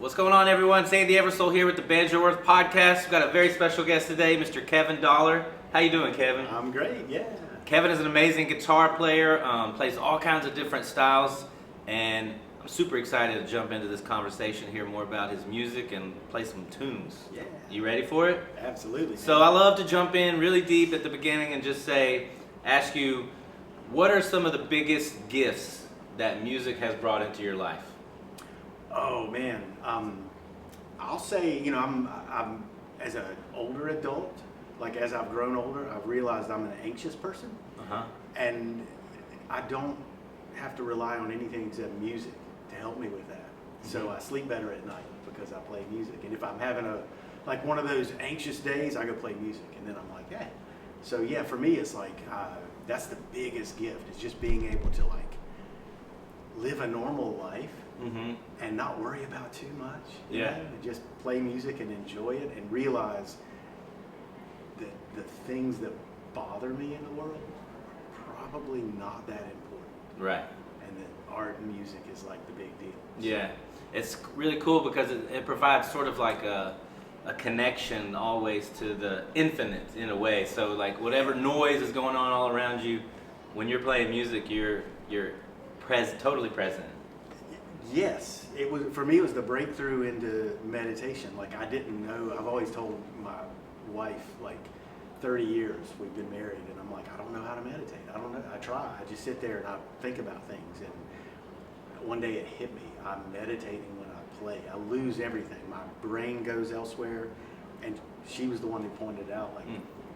What's going on, everyone? Sandy Eversole here with the Banjo podcast. We've got a very special guest today, Mr. Kevin Dollar. How you doing, Kevin? I'm great, yeah. Kevin is an amazing guitar player, plays all kinds of different styles, and I'm super excited to jump into this conversation, hear more about his music, and play some tunes. Yeah. You ready for it? Absolutely. So I love to jump in really deep at the beginning and just ask you, what are some of the biggest gifts that music has brought into your life? Oh man, I'll say, I'm as an older adult, like as I've grown older, I've realized I'm an anxious person, and I don't have to rely on anything except music to help me with that. So I sleep better at night because I play music, and if I'm having one of those anxious days, I go play music, and then I'm like, hey. So yeah, for me, it's like that's the biggest gift. Is just being able to live a normal life. And not worry about too much. Yeah. Just play music and enjoy it and realize that the things that bother me in the world are probably not that important. Right. And that art and music is like the big deal. Yeah. It's really cool because it provides sort of like a connection always to the infinite in a way. So like whatever noise is going on all around you, when you're playing music, you're totally present. Yes, it was for me. It was the breakthrough into meditation. Like I didn't know. I've always told my wife, 30 years we've been married, and I'm like, I don't know how to meditate. I don't know. I try. I just sit there and I think about things. And one day it hit me. I'm meditating when I play. I lose everything. My brain goes elsewhere. And she was the one who pointed out,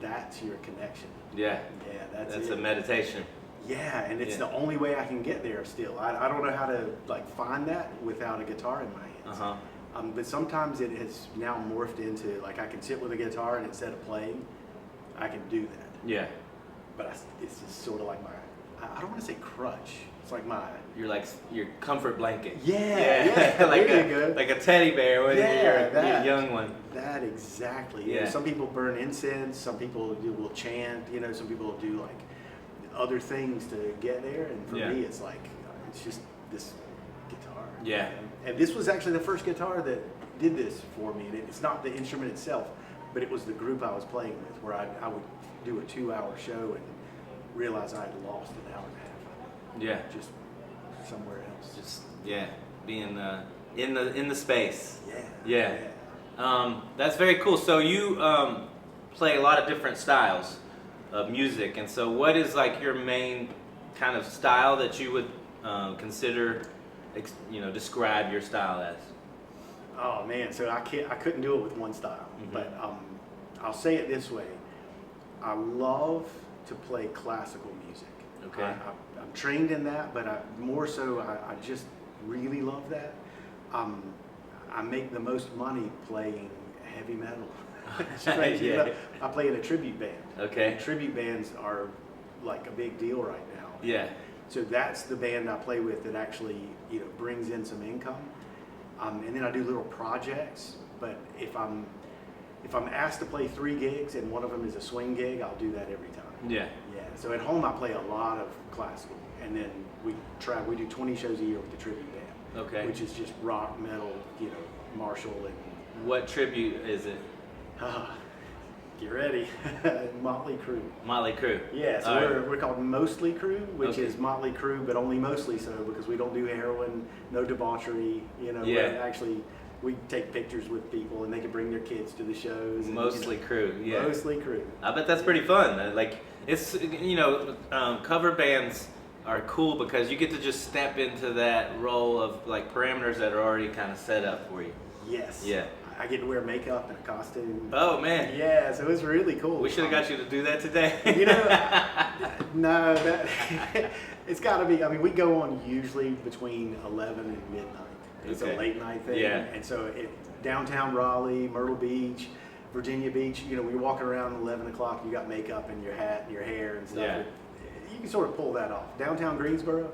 that's your connection. Yeah. Yeah, that's it. a meditation. Yeah, and it's the only way I can get there still. I don't know how to find that without a guitar in my hands. But sometimes it has now morphed into I can sit with a guitar and instead of playing, I can do that. Yeah. But it's just sort of like I don't want to say crutch. It's like your comfort blanket. Yeah. like a teddy bear when you're a young one. That exactly. Yeah. Some people burn incense. Some people will chant. Some people will do other things to get there, and for me it's it's just this guitar. Yeah. And this was actually the first guitar that did this for me. And it's not the instrument itself, but it was the group I was playing with, where I would do a 2-hour show and realize I had lost an hour and a half. Yeah. Just somewhere else. Just being in the space. Yeah. That's very cool. So you play a lot of different styles of music, and so what is your main kind of style that you would consider, describe your style as? Oh man, so I couldn't do it with one style, but I'll say it this way: I love to play classical music. Okay. I'm trained in that, but I just really love that. I make the most money playing heavy metal. Yeah. I play in a tribute band. Okay. And tribute bands are a big deal right now. Yeah. So that's the band I play with that actually brings in some income. And then I do little projects. But if I'm asked to play 3 gigs and one of them is a swing gig, I'll do that every time. Yeah. Yeah. So at home I play a lot of classical, and then we do 20 shows a year with the tribute band. Okay. Which is just rock, metal, Marshall and. What tribute is it? Get ready. Motley Crue. Motley Crue. Yeah, so we're called Mostly Crue, which is Motley Crue, but only mostly so because we don't do heroin, no debauchery. We take pictures with people and they can bring their kids to the shows. Mostly Crue. Yeah. Mostly Crue. I bet that's pretty fun. It's cover bands are cool because you get to just step into that role of parameters that are already kind of set up for you. Yes. Yeah. I get to wear makeup and a costume. Oh man. Yeah, so it's really cool. We should have got you to do that today. No, it's got to be. I mean, we go on usually between 11 and midnight. It's a late night thing. Yeah. And so downtown Raleigh, Myrtle Beach, Virginia Beach, we walk around 11 o'clock, you got makeup and your hat and your hair and stuff. Yeah. You can sort of pull that off. Downtown Greensboro,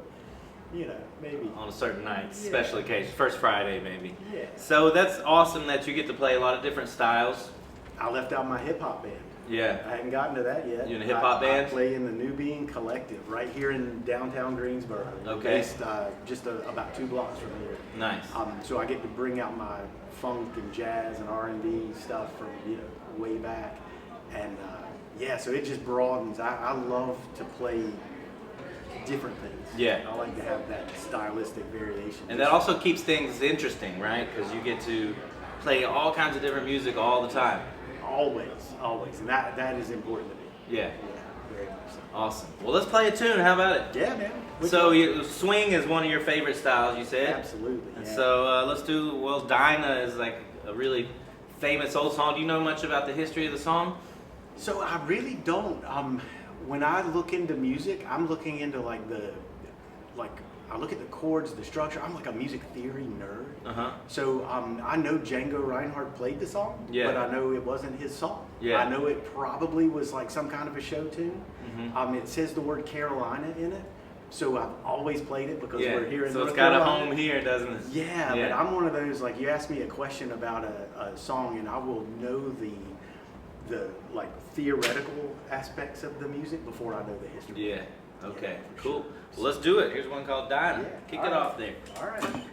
maybe. On a certain night, special occasion, first Friday maybe. Yeah. So that's awesome that you get to play a lot of different styles. I left out my hip hop band. Yeah. I hadn't gotten to that yet. You in a hip hop band? I play in the Nubian Collective right here in downtown Greensboro. Okay. Based just about 2 blocks from here. Nice. So I get to bring out my funk and jazz and R&B stuff from way back, and yeah, so it just broadens. I love to play different things. Yeah. I like to have that stylistic variation. And that also keeps things interesting, right? Because you get to play all kinds of different music all the time. Always, and that is important to me. Yeah. Yeah, very much so. Awesome. Well, let's play a tune. How about it? Yeah, man. Swing is one of your favorite styles, you said? Absolutely. And yeah. so let's do, Dinah is like a really famous old song. Do you know much about the history of the song? So I really don't. When I look into music, I'm looking into I look at the chords, the structure. I'm like a music theory nerd. Uh-huh. So I know Django Reinhardt played the song, Yeah. but I know it wasn't his song. Yeah. I know it probably was like some kind of a show tune. Mm-hmm. It says the word Carolina in it, so I've always played it because we're here in so North it's got Carolina. a home here, doesn't it? Yeah, but I'm one of those, like, you ask me a question about a song and I will know the like theoretical aspects of the music before I know the history. Yeah. Okay. Yeah, for Cool. sure. Well, let's do it. Here's one called Dinah. Yeah. Kick All it right. off there. All right.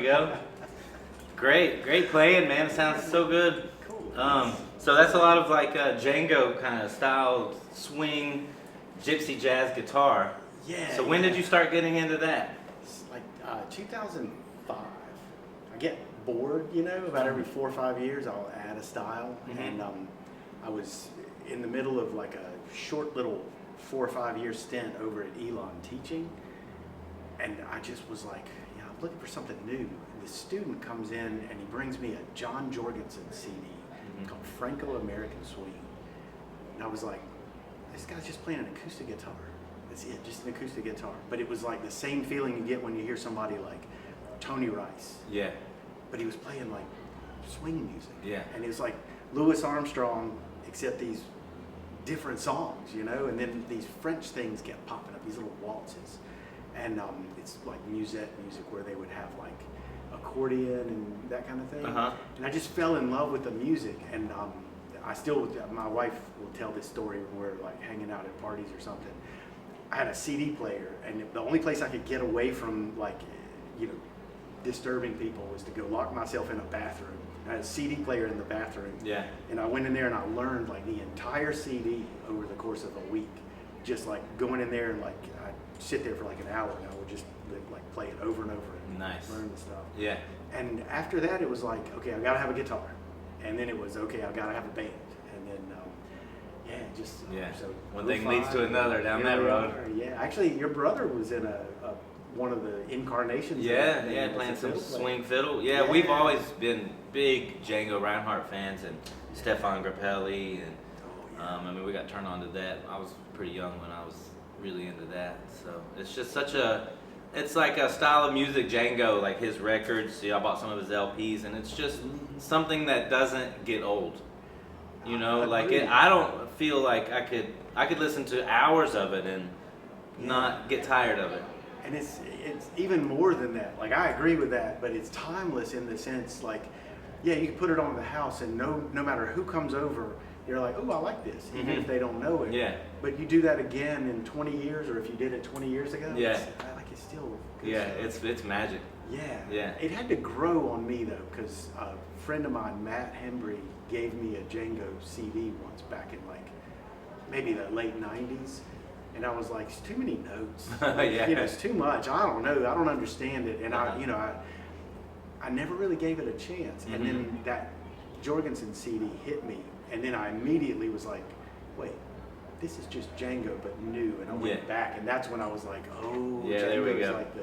go. Great playing, man. It sounds so good. Cool. So that's a lot of like Django kind of style, swing, gypsy jazz guitar. Yeah. So when did you start getting into that? It's like 2005. I get bored, about every 4 or 5 years I'll add a style. Mm-hmm. And I was in the middle of like a short little 4 or 5 year stint over at Elon teaching. And I just was like, I'm looking for something new. And this student comes in and he brings me a John Jorgensen CD called Franco-American Swing. And I was like, this guy's just playing an acoustic guitar. That's it, just an acoustic guitar. But it was like the same feeling you get when you hear somebody like Tony Rice. Yeah. But he was playing like swing music. Yeah. And it was like Louis Armstrong, except these different songs, and then these French things kept popping up, these little waltzes. And it's like musette music where they would have like accordion and that kind of thing. Uh-huh. And I just fell in love with the music. And I still, my wife will tell this story when we're like hanging out at parties or something. I had a CD player, and the only place I could get away from like, disturbing people was to go lock myself in a bathroom. I had a CD player in the bathroom. Yeah. And I went in there and I learned like the entire CD over the course of a week. Just like going in there and like I'd sit there for like an hour and I would just like play it over and over and Nice. learn the stuff. Yeah. And after that it was like, okay, I gotta have a guitar. And then it was, okay, I gotta have a band. And then so one thing leads to another down that road. Yeah, actually your brother was in one of the incarnations. Yeah, playing some swing fiddle. Yeah, we've always been big Django Reinhardt fans and Stefan Grappelli, and we got turned on to that. I was pretty young when I was really into that. So it's just it's like a style of music, Django, like his records. I bought some of his LPs, and it's just something that doesn't get old. I don't feel like I could listen to hours of it and not get tired of it. And it's even more than that. Like I agree with that, but it's timeless in the sense like, you can put it on the house and no matter who comes over, you're like, oh, I like this, even if they don't know it. Yeah. But you do that again in 20 years, or if you did it 20 years ago, yeah, it's still good stuff. It's magic. Yeah. It had to grow on me though, because a friend of mine, Matt Hembry, gave me a Django CD once back in like maybe the late 90s. And I was like, it's too many notes. It's too much. I don't know. I don't understand it. And I never really gave it a chance. And then that Jorgensen CD hit me. And then I immediately was like, wait, this is just Django, but new. And I went back. And that's when I was like, Django is like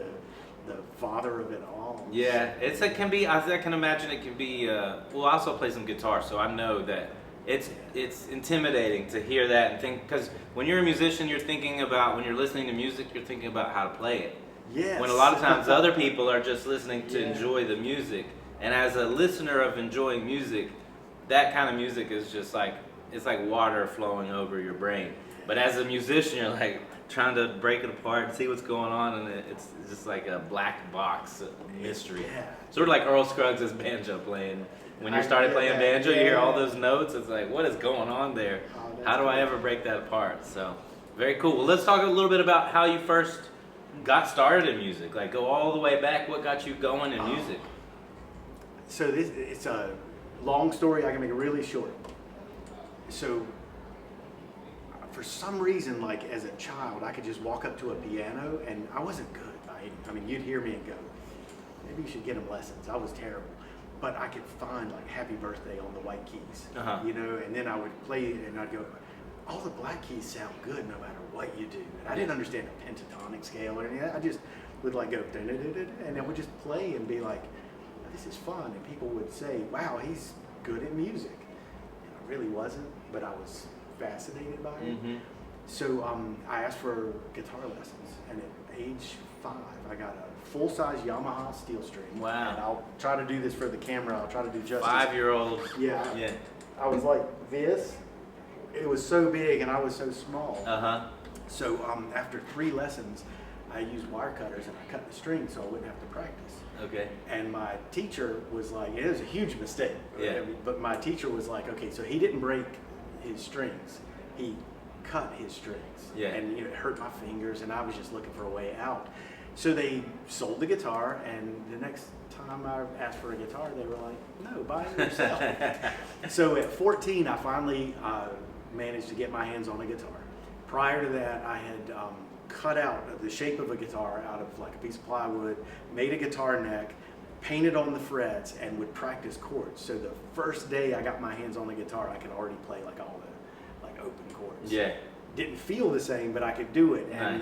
the father of it all. Yeah, I can imagine it can be, I also play some guitar, so I know that it's intimidating to hear that and think, because when you're a musician, you're thinking about, when you're listening to music, you're thinking about how to play it. Yes. When a lot of times other people are just listening to enjoy the music. And as a listener of enjoying music, that kind of music is just like, it's like water flowing over your brain. But as a musician, you're like trying to break it apart and see what's going on, and it's just like a black box mystery. Yeah. Sort of like Earl Scruggs' banjo playing. When you started playing banjo, you hear all those notes. It's like, what is going on there? How do I ever break that apart? So, very cool. Well, let's talk a little bit about how you first got started in music. Like, go all the way back. What got you going in music? So it's a long story. I can make it really short. So, for some reason, like as a child, I could just walk up to a piano, and I wasn't good. I mean, you'd hear me and go, maybe you should get him lessons. I was terrible. But I could find like Happy Birthday on the white keys, and then I would play it and I'd go, all the black keys sound good no matter what you do. And I didn't understand a pentatonic scale or anything. I just would like go, and I would just play and be like, this is fun. And people would say, wow, he's good at music. And I really wasn't, but I was fascinated by it. So I asked for guitar lessons, and at age 5, I got a full-size Yamaha steel string. Wow. And I'll try to do this for the camera. I'll try to do justice. 5-year-old. Yeah. I was like this. It was so big, and I was so small. So after 3 lessons, I used wire cutters, and I cut the string so I wouldn't have to practice. Okay. And my teacher was like, it was a huge mistake. Yeah. But my teacher was like, okay, so he didn't break his strings. He cut his strings. Yeah. And it hurt my fingers, and I was just looking for a way out. So they sold the guitar, and the next time I asked for a guitar, they were like, no, buy it yourself. So at 14, I finally managed to get my hands on a guitar. Prior to that, I had cut out the shape of a guitar out of like a piece of plywood, made a guitar neck, painted on the frets, and would practice chords. So the first day I got my hands on the guitar, I could already play like all the like open chords. Yeah. Didn't feel the same, but I could do it. Nice.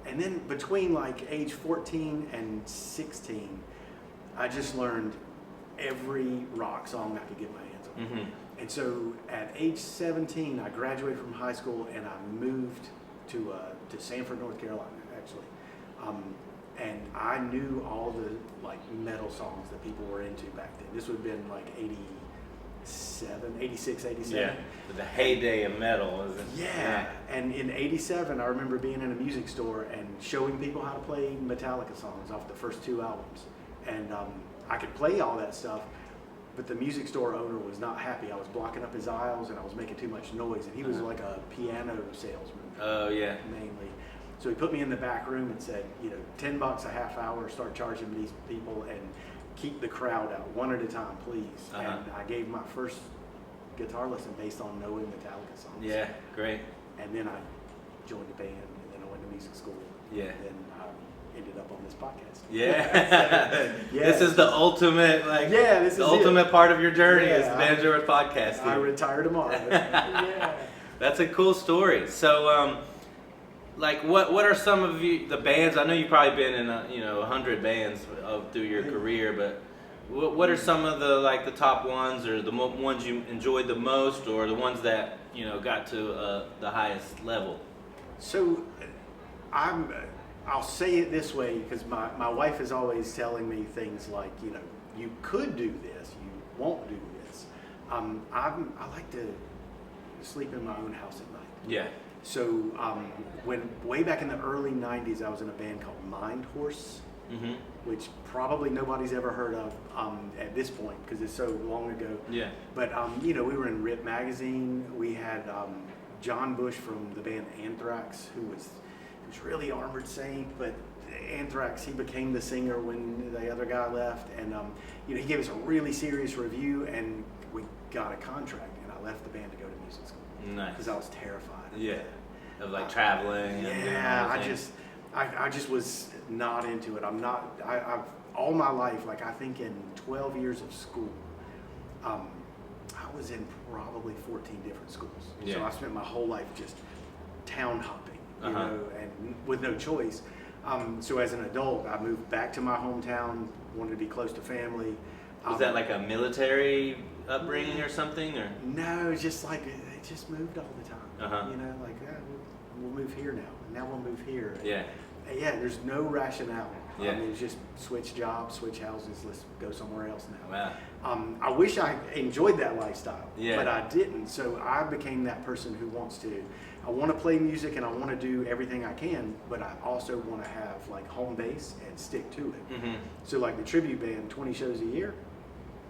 And then between like age 14 and 16, I just learned every rock song I could get my hands on. Mm-hmm. And so at age 17, I graduated from high school and I moved to Sanford, North Carolina, actually. And I knew all the like metal songs that people were into back then. This would have been like 86, 87. Yeah, the heyday of metal. Yeah, and in 87, I remember being in a music store and showing people how to play Metallica songs off the first 2 albums. And I could play all that stuff, but the music store owner was not happy. I was blocking up his aisles and I was making too much noise. And he was like a piano salesman. Oh, yeah. Mainly. So he put me in the back room and said, $10 a half hour, start charging these people and keep the crowd out one at a time, please. And I gave my first guitar lesson based on knowing Metallica songs. Yeah, great. And then I joined a band, and then I went to music school. Yeah. And then I ended up on this podcast. Yeah. So, yeah. This is the ultimate, this is the ultimate part of your journey is Yeah, Banjo with podcasting. I retire tomorrow. Yeah. That's a cool story. So, what are some of the bands? I know you've probably been in 100 bands through your career, but what are some of the top ones, or the ones you enjoyed the most, or the ones that got to the highest level? So, I'll say it this way because my wife is always telling me things like, you could do this, you won't do this. I like to sleep in my own house at night. Yeah. So when way back in the early 90s, I was in a band called Mind Horse, which probably nobody's ever heard of at this point because it's so long ago. Yeah. But, we were in Rip Magazine. We had John Bush from the band Anthrax, who was really Armored Saint, but Anthrax, he became the singer when the other guy left. And, he gave us a really serious review, and we got a contract, and I left the band to go to music school. Nice. Because I was terrified. Yeah. Of traveling. Yeah, I just was not into it. I've all my life, I think in 12 years of school, I was in probably 14 different schools. Yeah. So I spent my whole life just town hopping, and with no choice. So as an adult, I moved back to my hometown, wanted to be close to family. Was that like a military upbringing or something, or? No, it's just it just moved all the time. We'll move here now, and now we'll move here. Yeah. Yeah, there's no rationale. Yeah. It's just switch jobs, switch houses, let's go somewhere else now. Wow. I wish I enjoyed that lifestyle, Yeah. but I didn't. So I became that person who I want to play music and I want to do everything I can, but I also want to have home base and stick to it. Mm-hmm. So the tribute band, 20 shows a year,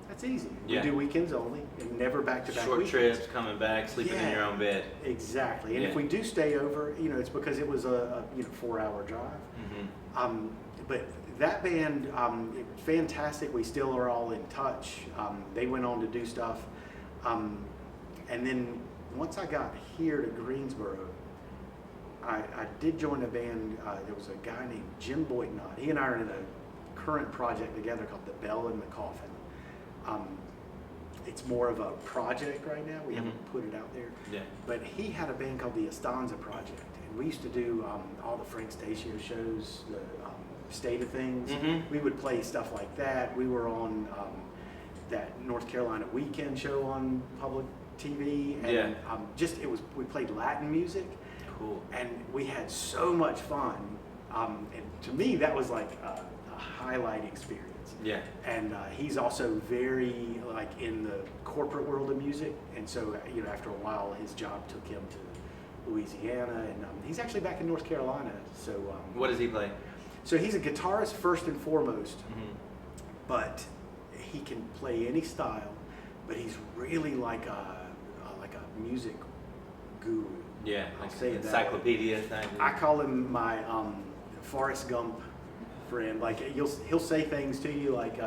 that's easy. Yeah. We do weekends only and never back-to-back Short weekends. trips, coming back, sleeping in your own bed. Exactly. And Yeah. if we do stay over, it's because it was a 4-hour drive. Mm-hmm. But that band, it was fantastic. We still are all in touch. They went on to do stuff. And then once I got here to Greensboro, I did join a band. There was a guy named Jim Boynton. He and I are in a current project together called The Bell in the Coffin. It's more of a project right now. We haven't put it out there. Yeah. But he had a band called the Estanza Project. And we used to do all the Frank Stasio shows, the State of Things. Mm-hmm. We would play stuff like that. We were on that North Carolina Weekend show on public TV. And we played Latin music. Cool. And we had so much fun. And to me, that was a highlight experience. Yeah. And he's also very in the corporate world of music, and so after a while his job took him to Louisiana, and he's actually back in North Carolina. So what does he play? So he's a guitarist first and foremost, but he can play any style. But he's really like a music guru. Yeah, I'll say it that way. encyclopedia thing. I call him my Forrest Gump friend. Like he'll say things to you like,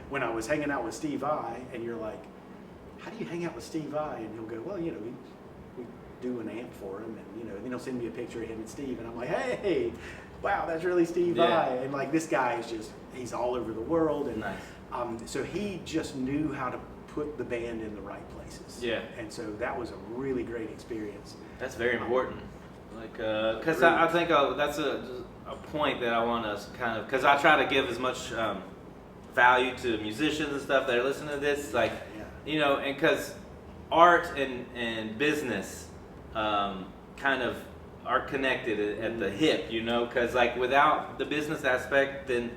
when I was hanging out with Steve Vai, and you're like, how do you hang out with Steve Vai? And he'll go, well, we do an amp for him, and then he'll send me a picture of him and Steve, and I'm like, hey, wow, that's really Steve Vai. And like this guy is he's all over the world, and nice. So he just knew how to put the band in the right places. Yeah. And so that was a really great experience. That's very important. Like, because I think that's a point that I want to kind of, because I try to give as much value to musicians and stuff that are listening to this, like, and because art and business kind of are connected at the hip, because like without the business aspect, then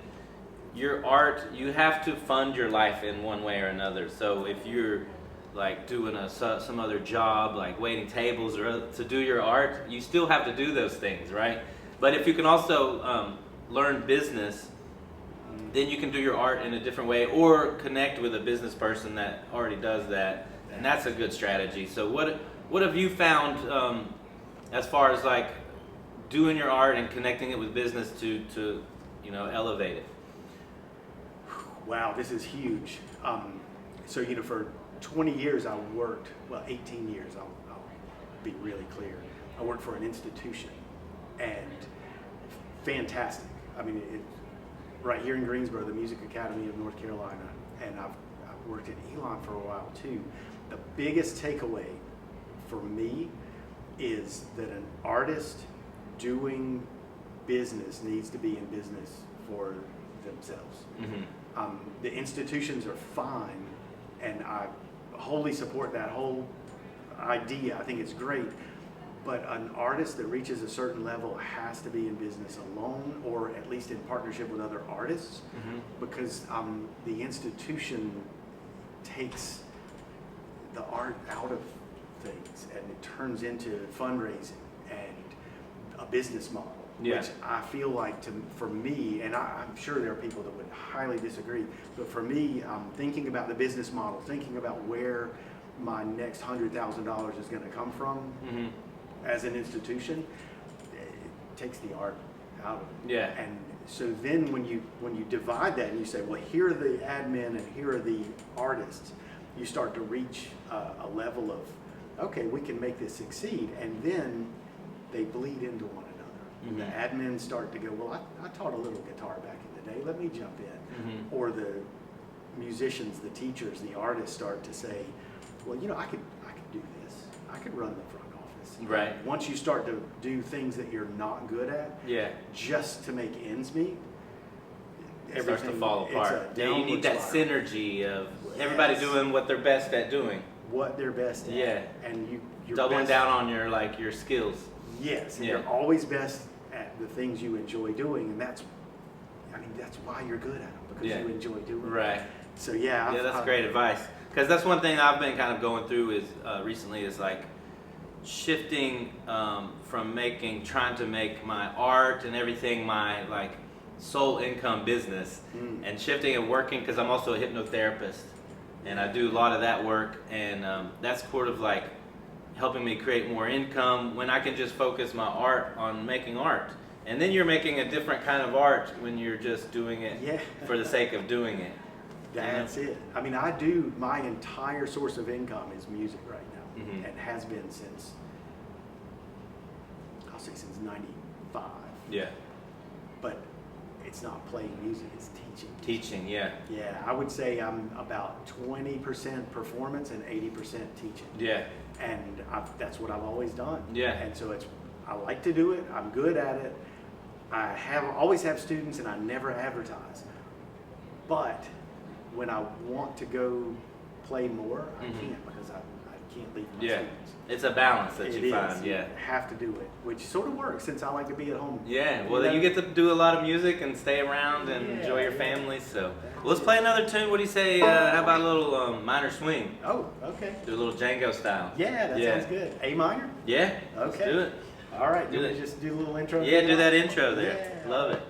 your art, you have to fund your life in one way or another. So if you're like doing some other job, like waiting tables or to do your art, you still have to do those things, right? But if you can also learn business, then you can do your art in a different way, or connect with a business person that already does that, and that's a good strategy. So what have you found as far as like doing your art and connecting it with business to elevate it? Wow, this is huge. So for 20 years I worked, 18 years, I'll be really clear. I worked for an institution, and fantastic. I mean, right here in Greensboro, the Music Academy of North Carolina, and I've worked at Elon for a while too. The biggest takeaway for me is that an artist doing business needs to be in business for themselves. Mm-hmm. The institutions are fine, and I wholly support that whole idea. I think it's great. But an artist that reaches a certain level has to be in business alone, or at least in partnership with other artists, mm-hmm. because the institution takes the art out of things, and it turns into fundraising and a business model. Yeah. Which I feel like, for me, and I'm sure there are people that would highly disagree, but for me, thinking about the business model, thinking about where my next $100,000 is going to come from, mm-hmm. as an institution, it takes the art out of it. Yeah. And so then when you divide that and you say, well, here are the admin and here are the artists, you start to reach a level of, okay, we can make this succeed, and then they bleed into one another. Mm-hmm. The admins start to go, well, I taught a little guitar back in the day, let me jump in. Mm-hmm. Or the musicians, the teachers, the artists start to say, well, I could do this. I could run the front office. Right. Once you start to do things that you're not good at, just to make ends meet, it starts to fall apart. You need that synergy of everybody doing what they're best at doing. What they're best at. Yeah. And you're doubling down on your skills. Yes. And you're always best at the things you enjoy doing, and that's why you're good at them, because you enjoy doing them. Right. So that's great advice. Because that's one thing I've been kind of going through is recently is like shifting from trying to make my art and everything my like sole income business, and shifting and working, because I'm also a hypnotherapist and I do a lot of that work, and that's sort of like helping me create more income when I can just focus my art on making art. And then you're making a different kind of art when you're just doing it for the sake of doing it. That's it. I mean, my entire source of income is music right now, mm-hmm. and has been since 95. Yeah. But it's not playing music, it's teaching. Teaching, yeah. Yeah, I would say I'm about 20% performance and 80% teaching. Yeah. And that's what I've always done. Yeah. And so I like to do it, I'm good at it. I always have students, and I never advertise. But when I want to go play more, I can't, because I can't leave my students. It's a balance that you find. Yeah, I have to do it, which sort of works since I like to be at home. Yeah, well, you get to do a lot of music and stay around and enjoy your family. So, let's play another tune. What do you say? How about a little minor swing? Oh, okay. Do a little Django style. Yeah, that sounds good. A minor? Yeah. Okay. Let's do it. All right. Do it. Just do a little intro. Yeah, do that intro there. Yeah. Love it.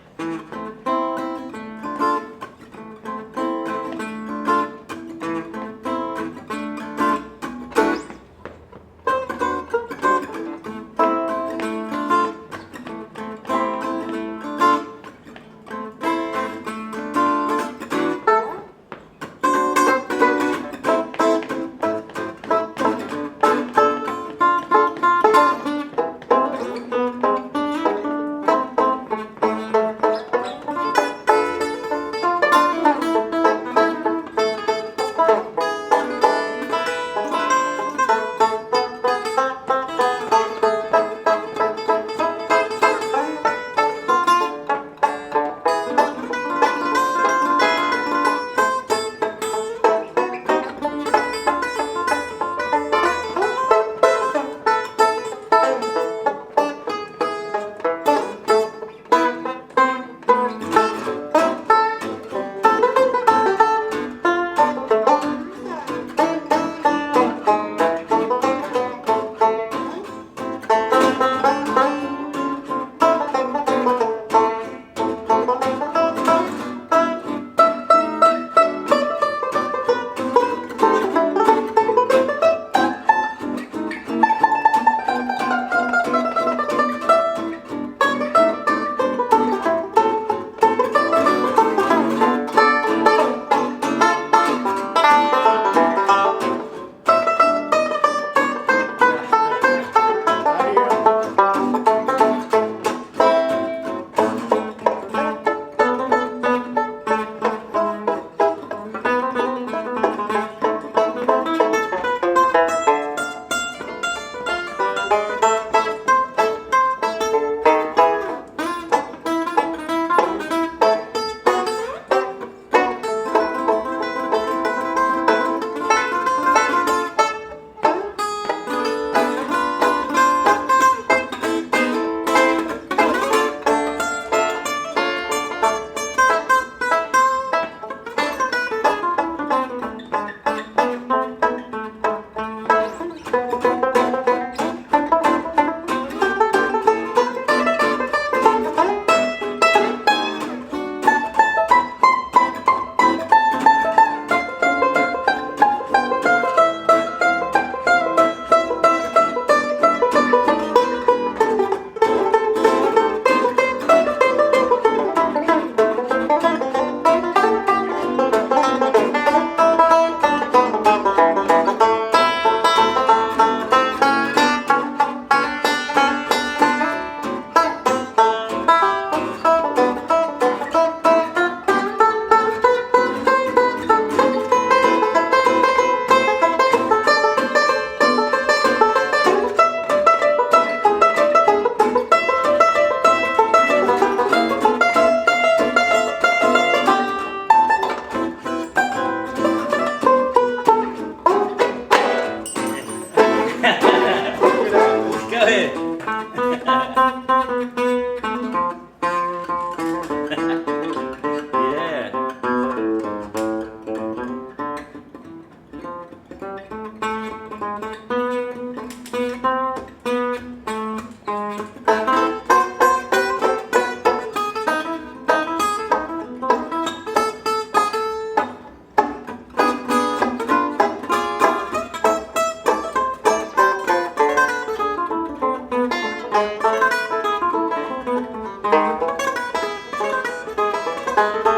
Yeah.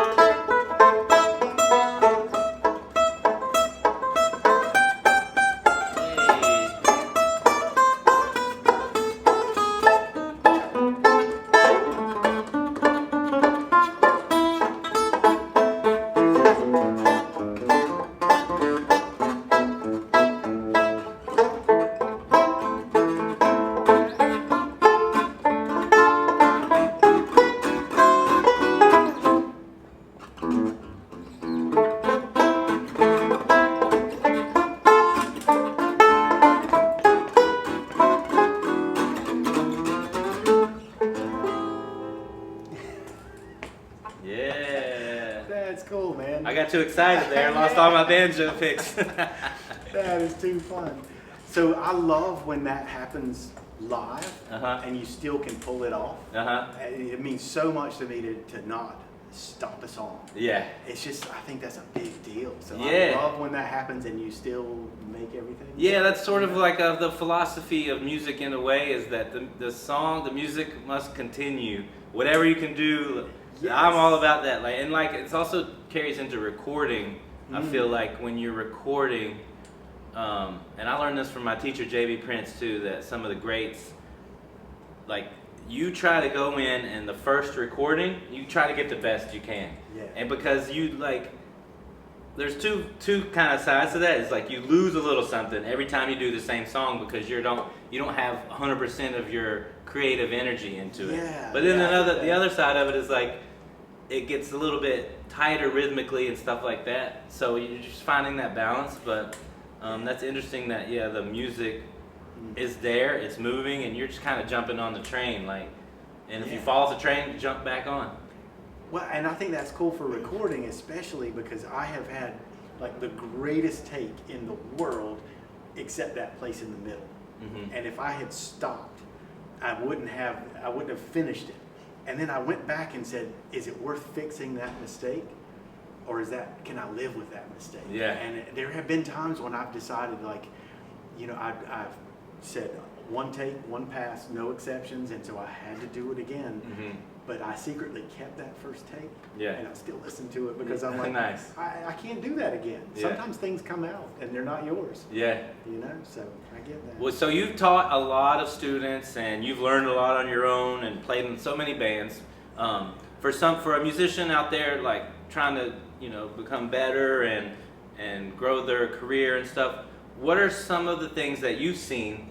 That's cool, man. I got too excited there and lost all my banjo picks. That is too fun. So I love when that happens live and you still can pull it off. It means so much to me to not stop a song. Yeah. It's just, I think that's a big deal. So Yeah. I love when that happens and you still make everything. Yeah, that's sort of like the philosophy of music in a way, is that the music must continue. Whatever you can do, yes. I'm all about that. And it also carries into recording. I feel like when you're recording, and I learned this from my teacher J.B. Prince too, that some of the greats, you try to go in and the first recording, you try to get the best you can. Yeah. And because there's two kind of sides to that. It's you lose a little something every time you do the same song because you don't have 100% of your creative energy into it. Yeah, but then the other side of it is it gets a little bit tighter rhythmically and stuff like that. So you're just finding that balance. But that's interesting that the music is there, it's moving, and you're just kind of jumping on the train. And if you fall off the train, you jump back on. Well, and I think that's cool for recording, especially because I have had the greatest take in the world, except that place in the middle. And if I had stopped, I wouldn't have finished it. And then I went back and said, is it worth fixing that mistake? Or can I live with that mistake? Yeah. And there have been times when I've decided I've said one take, one pass, no exceptions, and so I had to do it again. But I secretly kept that first take, and I still listen to it because I'm like, nice. I can't do that again. Sometimes things come out and they're not yours. Yeah. So I get that. Well, so you've taught a lot of students and you've learned a lot on your own and played in so many bands. For a musician out there trying to become better and grow their career and stuff, what are some of the things that you've seen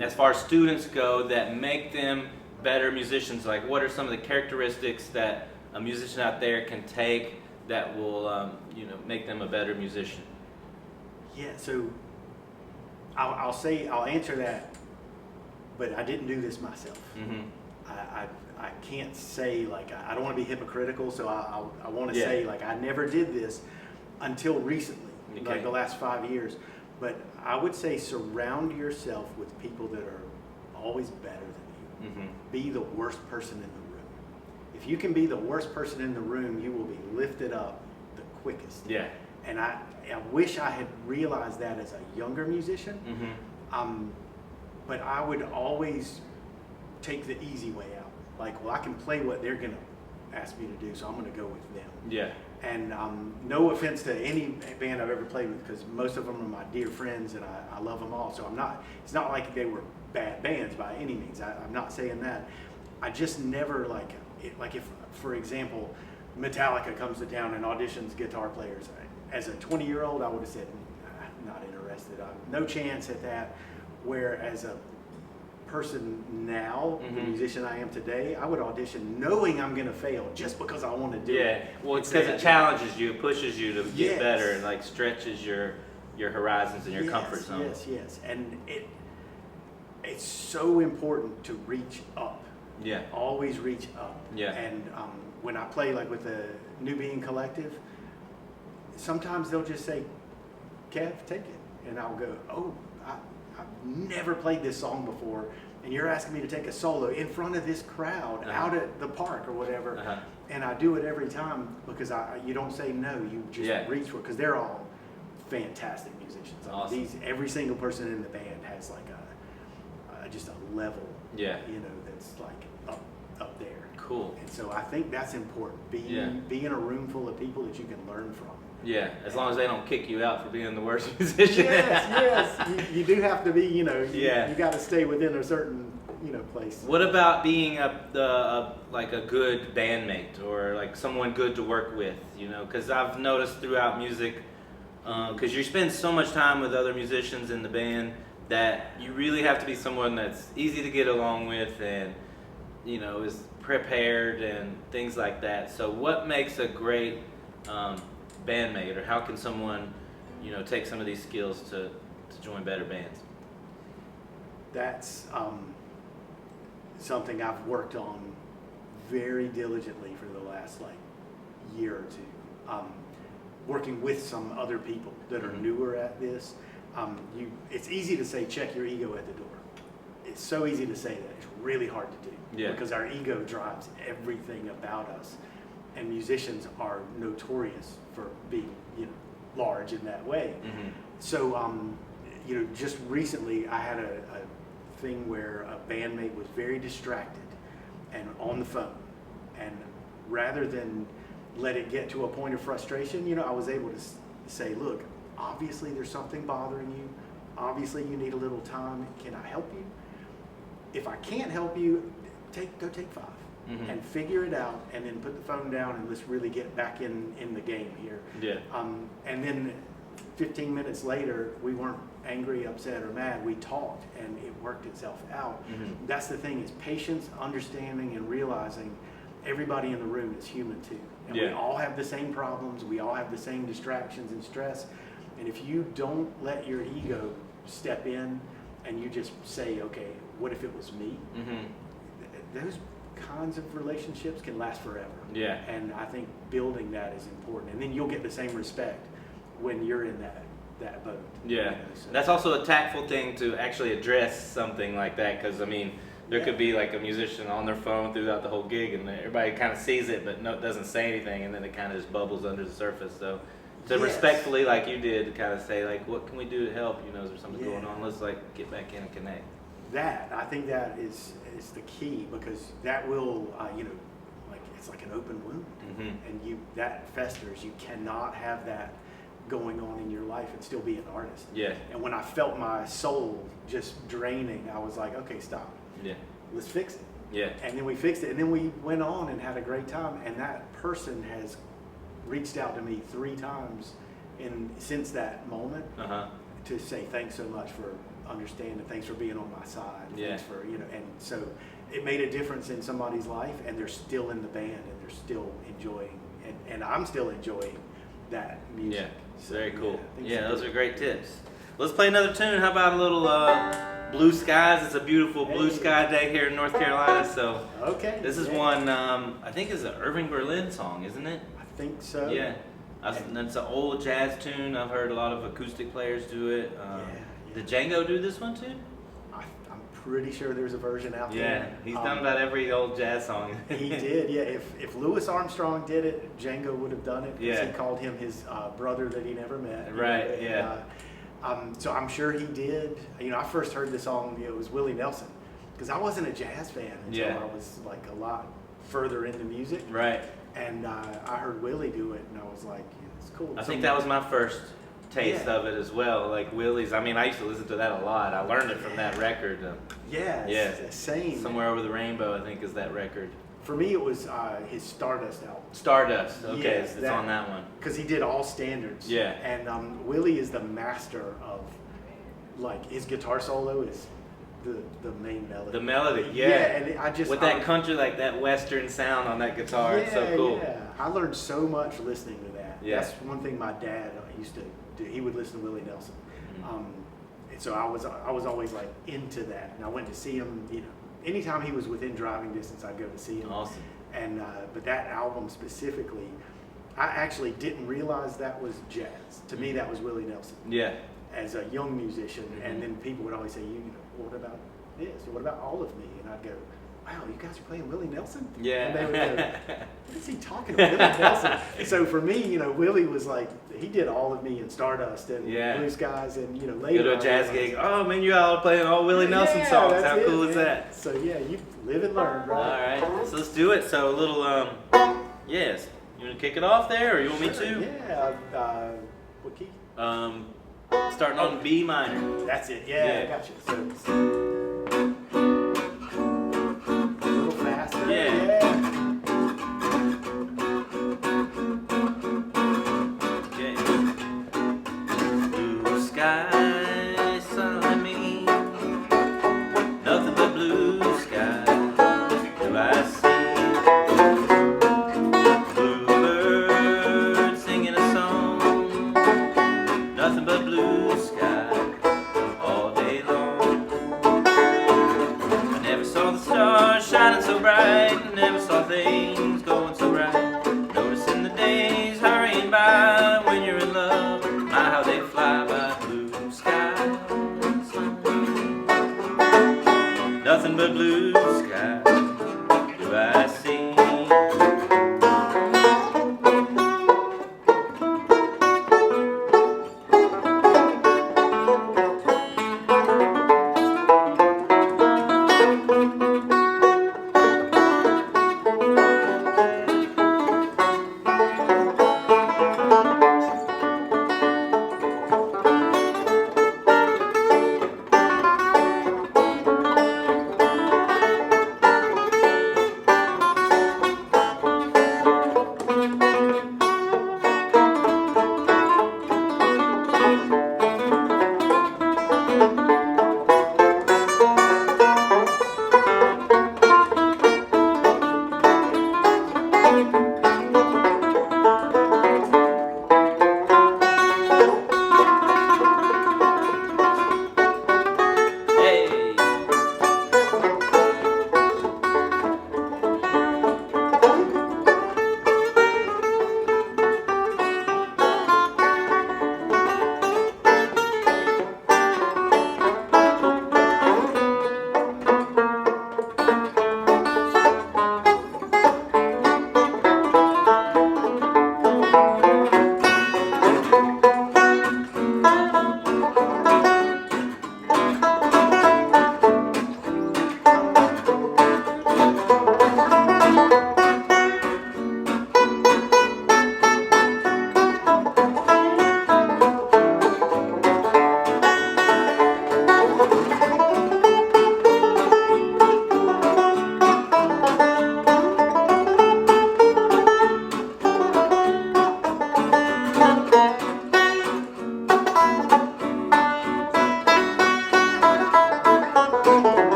as far as students go that make them better musicians? What are some of the characteristics that a musician out there can take that will make them a better musician? Yeah, so I'll answer that, but I didn't do this myself. I can't say I don't want to be hypocritical, so I want to say I never did this until recently, the last 5 years. But I would say surround yourself with people that are always better than you. Be the worst person in the room. If you can be the worst person in the room, you will be lifted up the quickest. Yeah. And I wish I had realized that as a younger musician. But I would always take the easy way out. I can play what they're going to ask me to do, so I'm going to go with them. Yeah. And no offense to any band I've ever played with, because most of them are my dear friends, and I love them all. So it's not like they were bad bands by any means. I'm not saying that. I just never if, for example, Metallica comes to town and auditions guitar players. As a 20-year-old, I would have said, not interested. No chance at that. Whereas a person now, the musician I am today, I would audition knowing I'm going to fail just because I want to do it. Yeah, well, it's because it challenges you, it pushes you to get better, and stretches your horizons and your comfort zone. Yes, and it's so important to reach up. Yeah. Always reach up. Yeah. And when I play with the New Being Collective, sometimes they'll just say, Kev, take it. And I'll go, oh, I've never played this song before, and you're asking me to take a solo in front of this crowd out at the park or whatever. And I do it every time because you don't say no, you just reach for it, because they're all fantastic musicians. Awesome. Every single person in the band has just a level, that's up there. Cool. And so I think that's important. Be in a room full of people that you can learn from. Yeah, as long as they don't kick you out for being the worst musician. Yes. You do have to be, you got to stay within a certain, place. What about being like a good bandmate or like someone good to work with? Because I've noticed throughout music, because you spend so much time with other musicians in the band that you really have to be someone that's easy to get along with and is prepared and things like that. So what makes a great bandmate, or how can someone take some of these skills to join better bands? That's something I've worked on very diligently for the last year or two. Working with some other people that are newer at this. It's easy to say check your ego at the door. It's so easy to say that. It's really hard to do. Yeah. Because our ego drives everything about us. And musicians are notorious for being, large in that way. Mm-hmm. So, just recently I had a thing where a bandmate was very distracted and on the phone. And rather than let it get to a point of frustration, I was able to say, look, obviously there's something bothering you. Obviously you need a little time. Can I help you? If I can't help you, go take 5. Mm-hmm. And figure it out, and then put the phone down, and let's really get back in the game here. Yeah. And then 15 minutes later, we weren't angry, upset, or mad. We talked, and it worked itself out. Mm-hmm. That's the thing, is patience, understanding, and realizing everybody in the room is human too. And we all have the same problems. We all have the same distractions and stress. And if you don't let your ego step in, and you just say, okay, what if it was me? Mm-hmm. Those kinds of relationships can last forever. Yeah. And I think building that is important. And then you'll get the same respect when you're in that boat. Yeah. So. That's also a tactful thing to actually address something like that, because there could be like a musician on their phone throughout the whole gig, and everybody kind of sees it but doesn't say anything, and then it kind of just bubbles under the surface. So to respectfully, like you did, to kind of say like, what can we do to help? Is there something going on? Let's get back in and connect. I think that is the key, because that will, it's like an open wound, mm-hmm. and that festers. You cannot have that going on in your life and still be an artist. Yeah. And when I felt my soul just draining, I was like, okay, stop. Yeah. Let's fix it. Yeah. And then we fixed it, and then we went on and had a great time. And that person has reached out to me 3 times since that moment to say thanks so much for understanding, thanks for being on my side, thanks for and so it made a difference in somebody's life, and they're still in the band, and they're still enjoying, and I'm still enjoying that music. Yeah, so, very cool. Those are great tips. Let's play another tune. How about a little Blue Skies? It's a beautiful blue sky day here in North Carolina. So this is one I think is an Irving Berlin song, isn't it? I think so. Yeah. That's an old jazz tune. I've heard a lot of acoustic players do it. Did Django do this one too? I'm pretty sure there's a version out there. Yeah, he's done about every old jazz song. He did, yeah. If Louis Armstrong did it, Django would have done it. Yeah. He called him his brother that he never met. Right, so I'm sure he did. I first heard the song, it was Willie Nelson, because I wasn't a jazz fan until I was a lot further into music. Right. And I heard Willie do it, and I was like, it's cool. I think that was my first taste of it as well, like Willie's. I used to listen to that a lot. I learned it from that record. Same. Somewhere Over the Rainbow, I think, is that record. For me, it was his Stardust album. Stardust, okay, it's on that one. Because he did all standards. Yeah. And Willie is the master of, his guitar solo is the main melody. The melody, yeah. And I just... With that country, that western sound on that guitar, it's so cool. Yeah, I learned so much listening to that. Yeah. That's one thing my dad used to do. He would listen to Willie Nelson. Mm-hmm. And so I was always into that. And I went to see him, anytime he was within driving distance, I'd go to see him. Awesome. And but that album specifically, I actually didn't realize that was jazz. To me, that was Willie Nelson. Yeah. As a young musician, and then people would always say, what about this? Or what about All of Me? And I'd go, wow, you guys are playing Willie Nelson? Yeah. And they would go, what is he talking about, Willie Nelson? So for me, you know, Willie was like, he did all of me in Stardust and Blue Skies, and, you know, later. Go to a jazz gig. Oh man, you all playing all Willie Nelson songs. How cool is that? So yeah, you live and learn, right? All right, so let's do it. So a little, yes. You want to kick it off there, or you want me to? Yeah. What key? Starting on B minor. That's it. Yeah. I got you. So a little faster. Yeah. Okay. Blue sky, sun me, nothing but blue sky. Do I see bluebird singing a song? Nothing but blue sky all day long.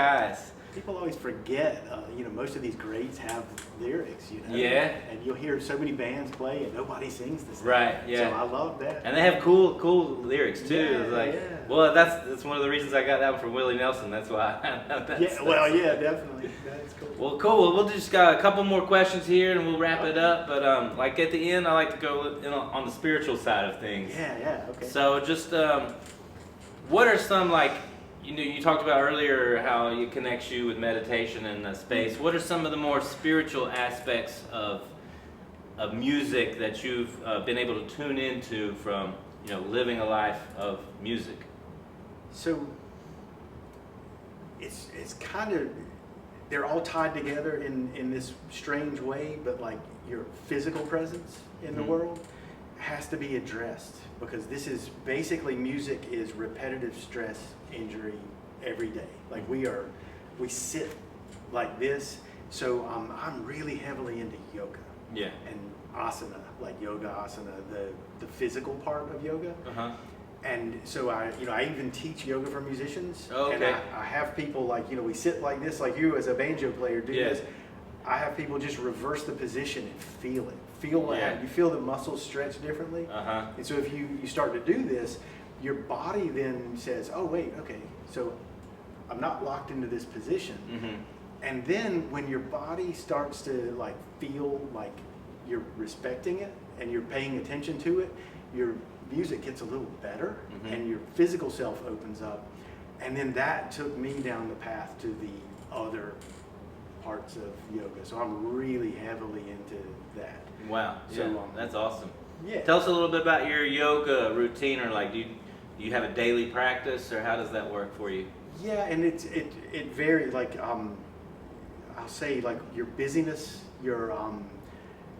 skies. People always forget, most of these greats have lyrics, Yeah. And you'll hear so many bands play and nobody sings the stuff. Right, yeah. So I love that. And they have cool lyrics too. Yeah, It's like, yeah. well, that's one of the reasons I got that one from Willie Nelson. That's why I know that. Yeah, well, yeah, definitely. That's cool. Well, cool. Well, we'll just got a couple more questions here, and we'll wrap it up. But like at the end, I like to go on the spiritual side of things. Yeah, okay. So just what are some like you talked about earlier how it connects you with meditation and space. What are some of the more spiritual aspects of music that you've been able to tune into from living a life of music? So it's kind of, they're all tied together in this strange way, but like your physical presence in the world has to be addressed, because this is basically, music is repetitive stress injury every day. Like we sit like this. So I'm really heavily into yoga. Yeah. And asana, like yoga asana, the physical part of yoga. And so I even teach yoga for musicians. Okay. And I have people like, we sit like this, like you as a banjo player do this. I have people just reverse the position and feel it. You feel the muscles stretch differently. And so if you start to do this, your body then says, oh wait, okay, so I'm not locked into this position. And then when your body starts to like feel like you're respecting it and you're paying attention to it, your music gets a little better and your physical self opens up. And then that took me down the path to the other parts of yoga. So I'm really heavily into that. Wow. So, Yeah, that's awesome. Yeah. Tell us a little bit about your yoga routine, or like do you have a daily practice, or how does that work for you? Yeah, and it varies. Like I'll say, like your busyness, your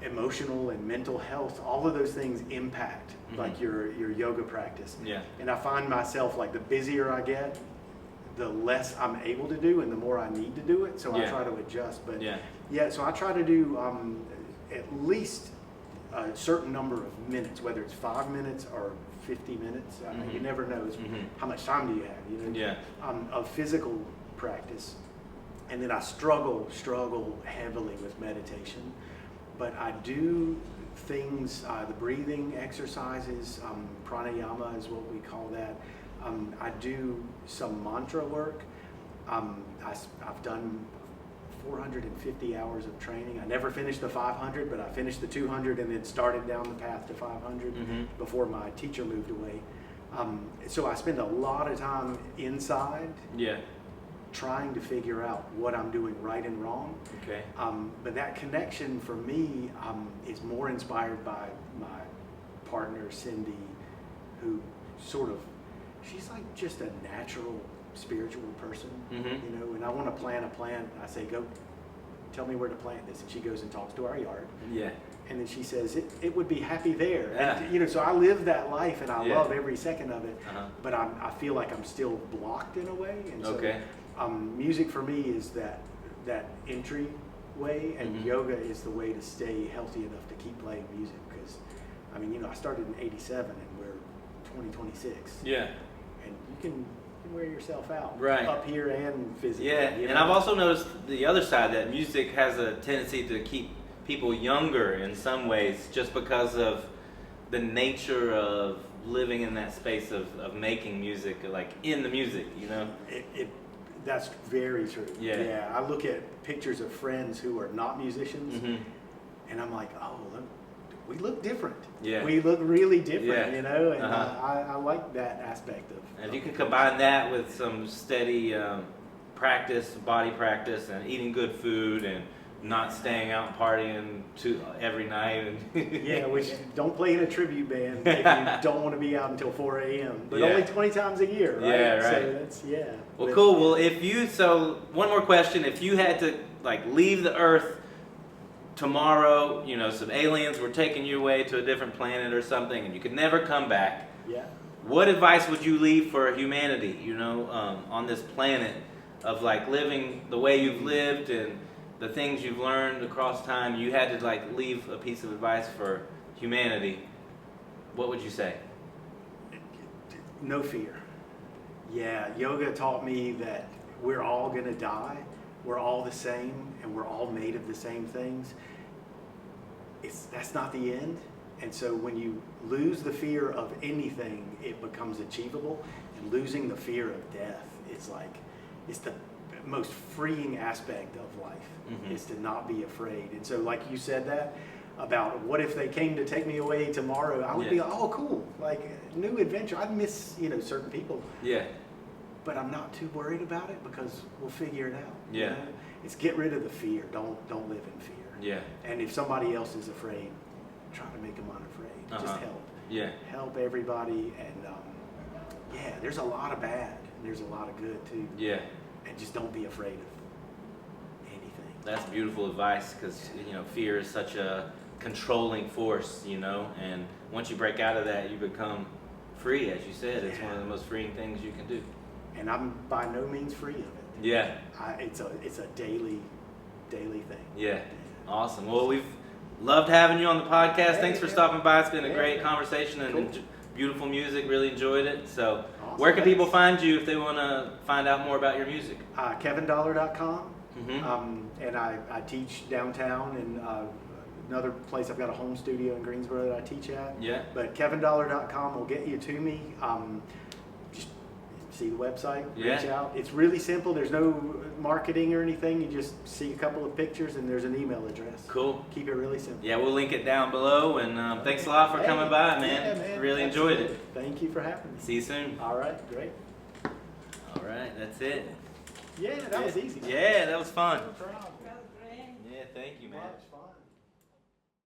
emotional and mental health, all of those things impact like your yoga practice. Yeah. And I find myself, like, the busier I get, the less I'm able to do and the more I need to do it. So I try to adjust. But so I try to do at least a certain number of minutes, whether it's 5 minutes or 50 minutes. You never know. It's how much time do you have? Of physical practice. And then I struggle heavily with meditation. But I do things, the breathing exercises, pranayama is what we call that. I do some mantra work. I've done 450 hours of training. I never finished the 500, but I finished the 200 and then started down the path to 500 before my teacher moved away. So I spend a lot of time inside. Trying to figure out what I'm doing right and wrong. Okay. But that connection for me is more inspired by my partner, Cindy, who she's like just a natural spiritual person, and I want to plant a plant. I say, go tell me where to plant this. And she goes and talks to our yard. Yeah. And then she says, it would be happy there. Yeah. And, so I live that life and I love every second of it, but I feel like I'm still blocked in a way. And so, music for me is that entry way, and yoga is the way to stay healthy enough to keep playing music. Because, I started in '87 and we're 2026. Yeah. And you can wear yourself out, up here and physically. Yeah, and I've also noticed the other side, that music has a tendency to keep people younger in some ways, just because of the nature of living in that space of making music, like in the music, That's very true. Yeah. I look at pictures of friends who are not musicians, and I'm like, oh, look, we look different. Yeah. We look really different, and I like that aspect of it. And if you can combine that with some steady practice, body practice, and eating good food, and not staying out partying every night. Which don't play in a tribute band if you don't want to be out until 4 a.m. But only 20 times a year, right? Yeah, right. So that's, Well, cool. Well, one more question. If you had to leave the Earth tomorrow, some aliens were taking you away to a different planet or something, and you could never come back. Yeah. What advice would you leave for humanity, on this planet of living the way you've lived and the things you've learned across time? You had to leave a piece of advice for humanity. What would you say? No fear. Yeah, yoga taught me that we're all gonna die, we're all the same, and we're all made of the same things, that's not the end. And so when you lose the fear of anything, it becomes achievable. And losing the fear of death, it's the most freeing aspect of life, is to not be afraid. And so like you said that about what if they came to take me away tomorrow, I would be, oh cool, like new adventure. I'd miss, certain people. Yeah. But I'm not too worried about it because we'll figure it out. Yeah. It's get rid of the fear. Don't live in fear. Yeah. And if somebody else is afraid, try to make them unafraid. Just help. Yeah. Help everybody. And there's a lot of bad. And there's a lot of good too. Yeah. And just don't be afraid of anything. That's beautiful advice, because fear is such a controlling force, and once you break out of that, you become free, as you said. It's one of the most freeing things you can do. And I'm by no means free of it. Yeah. It's a daily thing. Yeah. Awesome. Well, we've loved having you on the podcast. Thanks for stopping by. It's been a great conversation and beautiful music. Really enjoyed it. So awesome. Where can people find you if they want to find out more about your music? KevinDollar.com. And I teach downtown, and another place I've got a home studio in Greensboro that I teach at. Yeah. But KevinDollar.com will get you to me. Just see the website, reach out. It's really simple. There's no marketing or anything. You just see a couple of pictures and there's an email address. Cool. Keep it really simple. Yeah, we'll link it down below. And thanks a lot for coming by, man. Yeah, man. Really enjoyed it. Thank you for having me. See you soon. All right, great. All right, that's it. Yeah, that was easy. Yeah, that was fun. No problem. Yeah, thank you, man.